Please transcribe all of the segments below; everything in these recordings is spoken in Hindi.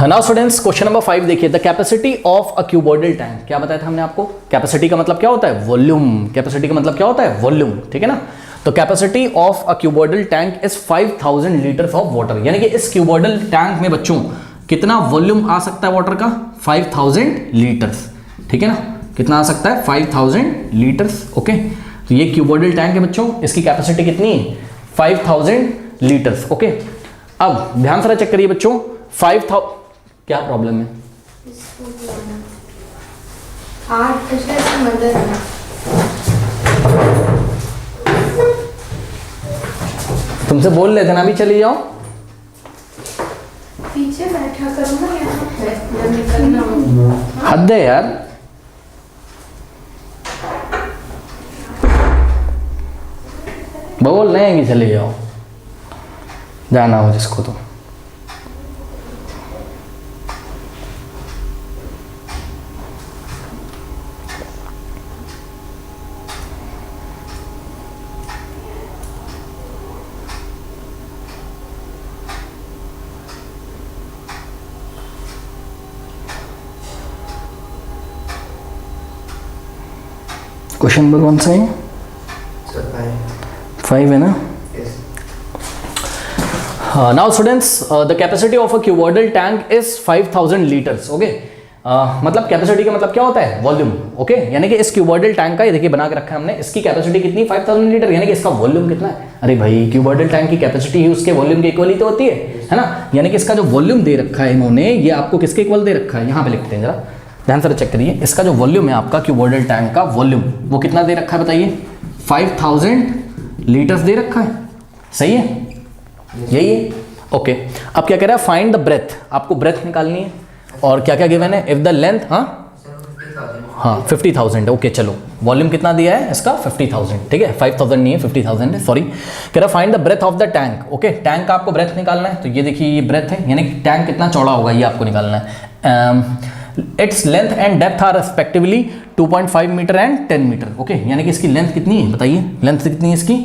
नाउ स्टूडेंट्स क्वेश्चन नंबर 5 देखिए, the capacity of a cuboidal tank. क्या बताया था हमने आपको? कैपेसिटी का मतलब क्या होता है? वॉल्यूम। कैपेसिटी का मतलब क्या होता है? वॉल्यूम, ठीक है ना। तो capacity of a cuboidal tank is 5000 litres of water, यानी कि इस क्यूबॉइडल टैंक में बच्चों कितना वॉल्यूम आ सकता है वाटर का? 5000 लीटर्स, ठीक है ना। कितना आ सकता है? 5000 लीटर्स, ओके। तो ये क्यूबॉइडल टैंक है बच्चों, इसकी कैपेसिटी कितनी है? 5000 लीटर्स, ओके। अब ध्यान से चेक करिए बच्चों, 5000 क्या प्रॉब्लम है? तुमसे बोल रहे थे ना, अभी चली जाओ। पीछे बैठा करो ना, यहाँ निकलना। हद है यार। बोल रहे हैं कि चले जाओ, जाना हो जिसको तो। क्वेश्चन नंबर कौन सा है? 5 है ना। Now students, the capacity of a cuboidal tank is 5000 litres, okay. मतलब कैपेसिटी का मतलब क्या होता है? Volume, okay. यानी कि इस क्यूबॉइडल टैंक का, ये देखिए बना के रखा है हमने, इसकी कैपेसिटी कितनी? 5000 लीटर, यानी कि इसका वॉल्यूम कितना है? अरे भाई, क्यूबॉइडल टैंक की कैपेसिटी ही उसके वॉल्यूम के इक्वल ही तो होती है ना। यानी कि इसका जो वॉल्यूम दे रखा है इन्होंने, ये आपको किसके इक्वल दे रखा है? यहाँ पे लिखते हैं, जरा ध्यान से चेक करिए। इसका जो वॉल्यूम है आपका क्यूबॉइडल टैंक का वॉल्यूम, वो कितना दे रखा है बताइए? 5000 लीटर्स दे रखा है, सही है, यही है, ओके। अब क्या कह रहा है? फाइंड द ब्रेथ, आपको ब्रेथ निकालनी है। और क्या क्या गिवन है? इफ द लेंथ, हाँ 50,000 है, ओके। चलो, वॉल्यूम कितना दिया है इसका? 50,000, ठीक है। 5000 नहीं है, 50,000 है, सॉरी। कह रहा find the breadth of the tank, okay. Tank का आपको ब्रेथ निकालना है, तो ये देखिए ये ब्रेथ है, यानी कि टैंक कितना चौड़ा होगा ये आपको निकालना है। Its length and depth are respectively 2.5 metre and 10 metre, okay. यानी कि इसकी लेंथ कितनी है बताइए? लेंथ कितनी है इसकी?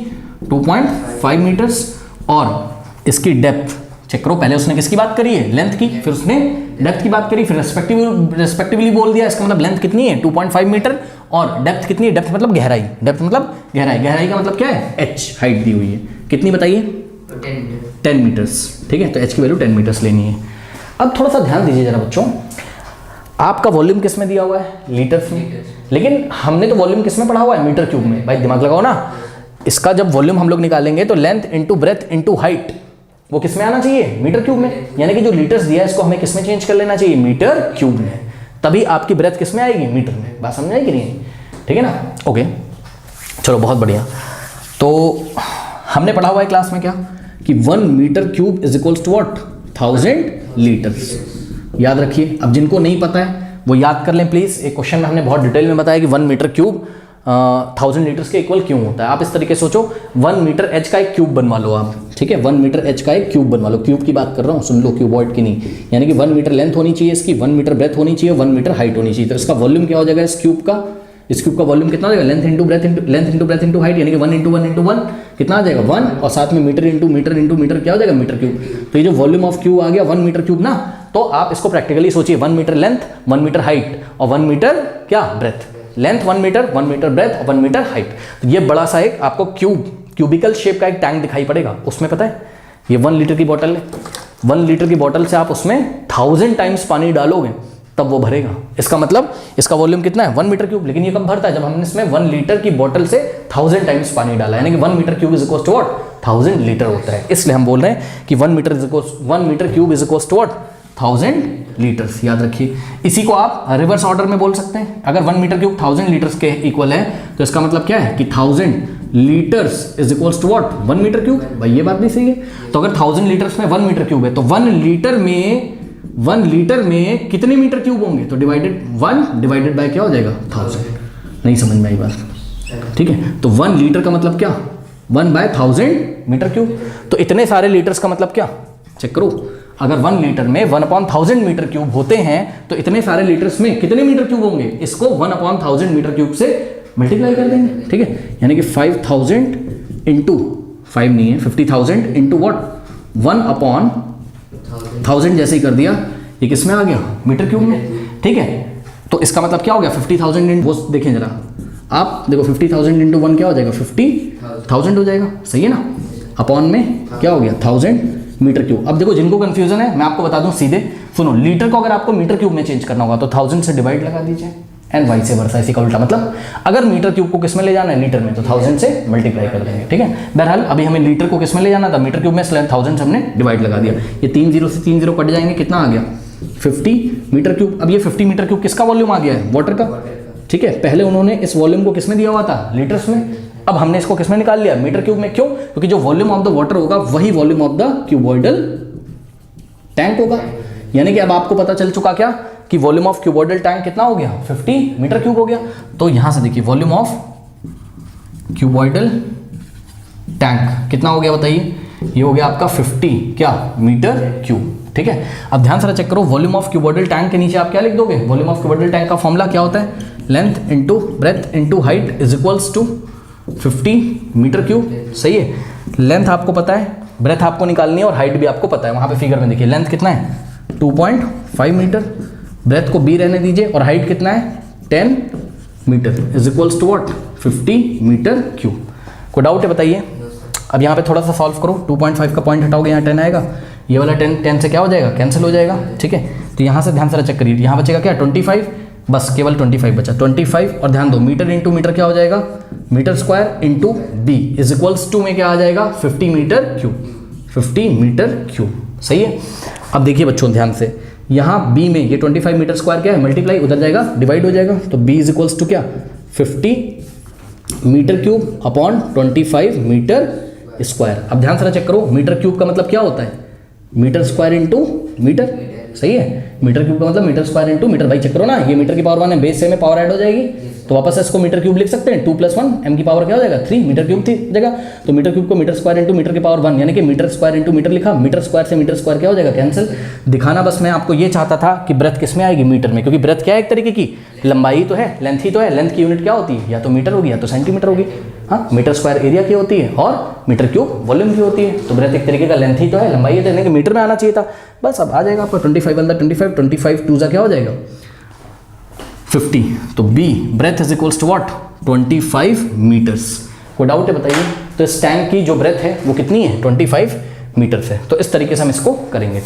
2.5 मीटर्स। और इसकी डेप्थ चेक करो, पहले उसने किसकी बात करी है? लेंथ की, फिर उसने डेप्थ की बात करी, फिर रेस्पेक्टिवली बोल दिया। इसका मतलब लेंथ कितनी है? 2.5 मीटर। और डेप्थ कितनी है? डेप्थ मतलब गहराई, डेप्थ मतलब गहराई। गहराई का मतलब क्या है? h हाइट दी हुई है, कितनी बताइए? 10 मीटर्स, ठीक है। तो h की वैल्यू 10 मीटर्स लेनी है। अब थोड़ा सा ध्यान दीजिए जरा बच्चों, आपका वॉल्यूम किस में दिया हुआ है? लीटर्स में, लेकिन हमने तो वॉल्यूम किस में पढ़ा हुआ है? मीटर क्यूब में। भाई दिमाग लगाओ ना, इसका जब वॉल्यूम हम लोग निकालेंगे तो length into breadth into height, वो किस में आना चाहिए? मीटर क्यूब में। यानी कि जो लीटर्स दिया है इसको हमें किस में चेंज कर लेना चाहिए? मीटर क्यूब में। तभी आपकी ब्रेथ किस में आएगी? मीटर में। बात समझ आई कि नहीं? ठीक है ना, ओके। चलो बहुत बढ़िया। तो हमने पढ़ा हुआ है क्लास में क्या, कि 1 metre cube is equals to what? 1000 litres. याद रखिए। अब जिनको नहीं पता है वो याद कर लें प्लीज। एक क्वेश्चन में हमने बहुत डिटेल में बताया कि 1 मीटर क्यूब 1000 लीटर्स के इक्वल क्यों होता है। आप इस तरीके से सोचो, 1 मीटर एच का एक क्यूब बनवा लो आप, ठीक है। 1 मीटर एच का एक क्यूब बनवा लो। क्यूब की बात कर रहा हूँ, सुन लो, क्यूबॉइड की नहीं। यानी कि 1 मीटर लेंथ होनी चाहिए इसकी, 1 मीटर ब्रेथ होनी चाहिए, 1 मीटर हाइट होनी चाहिए। तो इसका वॉल्यूम क्या हो जाएगा इस क्यूब का? इस क्यूब का वॉल्यूम कितना हो जाएगा? Length into breadth into height, यानी कि 1 इंटू 1 कितना आ जाएगा? 1। और साथ में मीटर इंटू मीटर क्या हो जाएगा? Metre cube. तो ये जो वॉल्यूम ऑफ क्यूब आ गया 1 मीटर क्यूब ना। तो आप इसको प्रैक्टिकली सोचिए, 1 मीटर लेंथ, 1 मीटर हाइट और 1 मीटर क्या? ब्रेथ। लेंथ 1 मीटर ब्रेथ और 1 मीटर हाइट। तो ये बड़ा सा एक आपको क्यूबिकल शेप का एक टैंक दिखाई पड़ेगा। उसमें पता है ये 1 लीटर की बोतल है। 1 लीटर की बोतल से आप उसमें 1000 टाइम्स पानी डालोगे तब वो भरेगा। इसका मतलब इसका वॉल्यूम कितना है? 1 मीटर क्यूब। लेकिन ये कब भरता है? जब हमने इसमें 1 लीटर की बोतल से 1000 टाइम्स पानी डाला, यानी कि 1 metre cube is equal to what? 1000 litre होता है। इसलिए हम बोल रहे हैं कि 1 metre cube is equal to what? 1000 litres. याद रखिए। इसी को आप रिवर्स ऑर्डर में बोल सकते हैं। अगर 1 मीटर क्यूब 1000 लीटर्स के इक्वल है तो इसका मतलब क्या है कि 1000 litres is equals to what? 1 metre cube. भाई ये बात भी सही है। तो अगर 1000 लीटर्स में 1 मीटर क्यूब है तो 1 लीटर में कितने मीटर क्यूब होंगे? तो 1 डिवाइडेड बाय क्या हो जाएगा? 1000। नहीं समझ में आई बात? ठीक है। तो 1 लीटर का मतलब क्या? 1/1000 मीटर क्यूब। तो इतने सारे लीटर्स का मतलब क्या? चेक करो, अगर 1 लीटर में 1/1000 मीटर क्यूब होते हैं तो इतने सारे लीटर्स में कितने मीटर क्यूब होंगे? इसको 1/1000 मीटर क्यूब से मल्टीप्लाई कर देंगे, ठीक है। यानी कि 5000 इंटू 5 नहीं है, 50,000 इंटू व्हाट? 1/1000 जैसे ही कर दिया, ये किस में आ गया, मीटर क्यूब में, ठीक है। तो इसका मतलब क्या हो गया, 50,000 वो देखें जरा आप, देखो 50,000 इंटू 1 क्या हो जाएगा, 50,000 हो जाएगा, सही है ना। अपॉन में क्या हो गया, 1000 मीटर क्यूब। अब देखो जिनको कंफ्यूजन है मैं आपको बता दूं सीधे, सुनो, लीटर को अगर आपको मीटर क्यूब में चेंज करना होगा तो 1000 से डिवाइड लगा दीजिए, एंड वाई से वर्सा, इसी का उल्टा। मतलब अगर मीटर क्यूब को किस में ले जाना है, लीटर में, तो 1000 से मल्टीप्लाई कर देंगे, ठीक है। बहरहाल अभी हमें लीटर को किस में ले जाना था, मीटर क्यूब में, 1000 से हमने डिवाइड लगा दिया। ये 3 0 से 3 0 कट जाएंगे, कितना आ गया, 50 मीटर क्यूब। अब ये 50 मीटर क्यूब किसका वॉल्यूम आ गया है, वाटर का, ठीक है। पहले उन्होंने इस वॉल्यूम को किस में दिया हुआ था, लीटर्स में, अब हमने इसको किस में निकाल लिया, मीटर क्यूब में। क्यों, क्योंकि जो वॉल्यूम ऑफ द वाटर होगा वही volume of the cuboidal tank होगा। यानी कि अब आपको पता चल चुका क्या कि वॉल्यूम ऑफ क्यूबॉइडल टैंक कितना हो गया, 50 मीटर क्यूब हो गया। तो यहां से देखिए वॉल्यूम ऑफ क्यूबॉइडल टैंक कितना हो गया बताइए, ये हो गया आपका 50 क्या, मीटर क्यूब, ठीक है। अब ध्यान से चेक करो, वॉल्यूम ऑफ क्यूबॉइडल टैंक के नीचे आप क्या लिख दोगे, वॉल्यूम ऑफ क्यूबॉइडल टैंक का फॉर्मूला क्या होता है, length into breadth into height is equals to 50 metre cube, सही है। लेंथ आपको पता है, ब्रेथ आपको निकालनी है, और हाइट भी आपको पता है, वहां पे फिगर में देखिए लेंथ कितना है 2.5 मीटर, ब्रेथ को b रहने दीजिए, और हाइट कितना है 10 metre is equals to what, 50 metre cube. कोई डाउट है बताइए। अब यहाँ पे थोड़ा सा सॉल्व करो, 2.5 का पॉइंट हटाओगे, यहाँ 10 आएगा, ये वाला 10 से क्या हो जाएगा, कैंसिल हो जाएगा, ठीक है। तो यहाँ से ध्यान से चेक करिए, यहाँ बचेगा क्या, 25, बस केवल 25 बचा, 25। और ध्यान दो, मीटर इंटू मीटर क्या हो जाएगा, metre square into B is equals to में क्या आ जाएगा, 50 मीटर क्यूब, 50 मीटर क्यूब, सही है। अब देखिए बच्चों ध्यान से, यहाँ b में ये 25 मीटर स्क्वायर क्या है, मल्टीप्लाई, उधर जाएगा डिवाइड हो जाएगा, तो b इज इक्वल्स टू क्या, 50 metre cube upon 25 metre square. अब ध्यान से चेक करो, मीटर क्यूब का मतलब क्या होता है, मीटर स्क्वायर इंटू मीटर, सही है। मीटर क्यूब का मतलब मीटर स्क्वायर इंटू मीटर, भाई चेक करो ना, ये मीटर की पावर 1 है, बेस से में पावर ऐड हो जाएगी, तो वापस से इसको मीटर क्यूब लिख सकते हैं, 2 + 1 m की पावर क्या हो जाएगा 3 मीटर क्यूब थी जगह, तो मीटर क्यूब को मीटर स्क्वायर इंटू मीटर की पावर 1, यानी कि मीटर स्क्वायर इंटू मीटर लिखा, मीटर स्क्वायर से मीटर स्क्वायर क्या हो जाएगा, कैंसिल। दिखाना बस मैं आपको ये चाहता था कि ब्रेथ किस में आएगी, मीटर में, क्योंकि ब्रेथ क्या है, एक तरीके की लंबाई तो है, लेंथ ही तो है, लेंथ की यूनिट क्या होती है, या तो मीटर होगी या तो सेंटीमीटर होगी, हाँ। मीटर स्क्वायर एरिया की होती है और मीटर क्यूब वॉल्यूम की होती है, तो ब्रेथ एक तरीके का लेंथ ही तो है, लंबाई है, तो मीटर में आना चाहिए था। बस अब आ जाएगा आपका 25 अंदर 25 2 क्या हो जाएगा 50, तो b breadth is equals to what, 25 metres. कोई डाउट है बताइए। तो इस टैंक की जो ब्रेथ है वो कितनी है, 25 मीटर्स है। तो इस तरीके से हम इसको करेंगे, ठीक है।